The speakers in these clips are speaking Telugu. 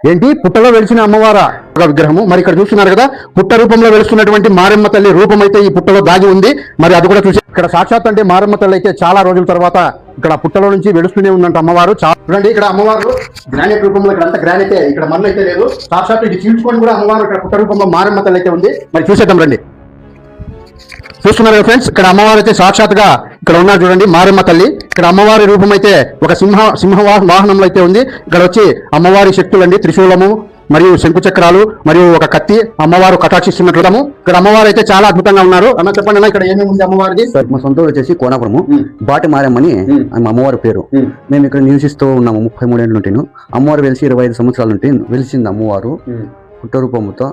ఏంటి పుట్టలో వెలిసిన అమ్మవార ఒక విగ్రహము. మరి ఇక్కడ చూస్తున్నారు కదా, పుట్ట రూపంలో వెలుస్తున్నటువంటి మారెమ్మ తల్లి రూపం అయితే ఈ పుట్టలో దాగి ఉంది. మరి అది కూడా చూసి ఇక్కడ సాక్షాత్ అంటే మారెమ్మ తల్లి అయితే చాలా రోజుల తర్వాత ఇక్కడ పుట్టలో నుంచి వెలుస్తూనే ఉందంట అమ్మవారు. చూడండి ఇక్కడ అమ్మవారు గ్రానైట్ రూపంలో, ఇక్కడ అంతా గ్రానైతే, ఇక్కడ మన్ను అయితే లేదు. సాక్షాత్ ఇది చీల్చుకొని కూడా అమ్మవారు ఇక్కడ పుట్ట రూపంలో మారెమ్మ తల్లి అయితే ఉంది. మరి చూసేద్దాం రండి. చూస్తున్నారు కదా ఫ్రెండ్స్, ఇక్కడ అమ్మవారు అయితే సాక్షాత్గా ఇక్కడ ఉన్నారు చూడండి మారెమ్మ తల్లి. ఇక్కడ అమ్మవారి రూపం అయితే ఒక సింహ వాహనంలో అయితే ఉంది. ఇక్కడ వచ్చి అమ్మవారి శక్తులండి, త్రిశూలము మరియు శంకు చక్రాలు మరియు ఒక కత్తి అమ్మవారు కటాక్షిస్తున్నట్లుదాము. ఇక్కడ అమ్మవారు అయితే చాలా అద్భుతంగా ఉన్నారు. అన్న చెప్పండి అన్న, ఇక్కడ ఏమేమి ఉంది అమ్మవారిది? మా సొంత వచ్చేసి కోనాపురము, బాటి మారమ్మని అమ్మవారి పేరు. మేము ఇక్కడ నివసిస్తూ ఉన్నాము 33 ఏళ్ళ నుండి. అమ్మవారు వెలిసి 25 సంవత్సరాల నుండి వెలిసింది అమ్మవారు పుట్ట రూపముతో.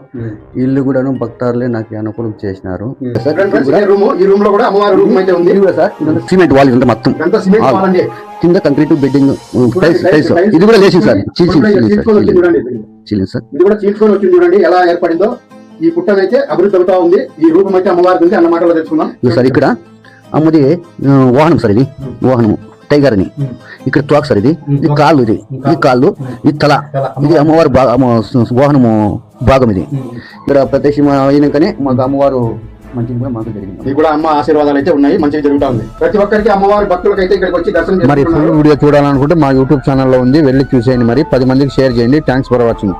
ఇల్లు కూడాను భక్తారులే నాకు అనుకూలం చేసినారు. సిమెంట్ వాల్ ఇదంతా మొత్తం కింద కంక్రీట్ బెడ్డింగ్ ఇది కూడా లేచింది సార్. సార్ ఇది కూడా చీల్చుకొని వచ్చింది చూడండి ఎలా ఏర్పడిందో. ఈ పుట్టనైతే అభివృద్ధి అవుతా ఉంది. ఈ రూపం అయితే అమ్మవారి ఉంది అన్న మాటలో తెలుసుకుందాం సార్. ఇక్కడ అమ్మది వాహనం సార్, ఇది వాహనము టైగర్ అని. ఇక్కడ తోక సార్, ఇది కాళ్ళు, ఇది కాళ్ళు, ఇది తల, ఇది అమ్మవారి వాహనము భాగం. ఇది ఇక్కడ ప్రత్యక్షం అయినాకనే మాకు అమ్మవారు మంచిగా కూడా మాకు జరిగింది. ఇది కూడా అమ్మ ఆశీర్వాదాలు అయితే ఉన్నాయి, మంచిగా జరుగుతా ఉంది. ప్రతి ఒక్కరికి అమ్మవారి భక్తులకు అయితే ఇక్కడికి వచ్చి దర్శనం. మరి ఫుల్ వీడియో చూడాలనుకుంటే మా యూట్యూబ్ ఛానల్లో ఉంది, వెళ్ళి చూసేయండి. మరి 10 మందికి షేర్ చేయండి. Thanks for watching.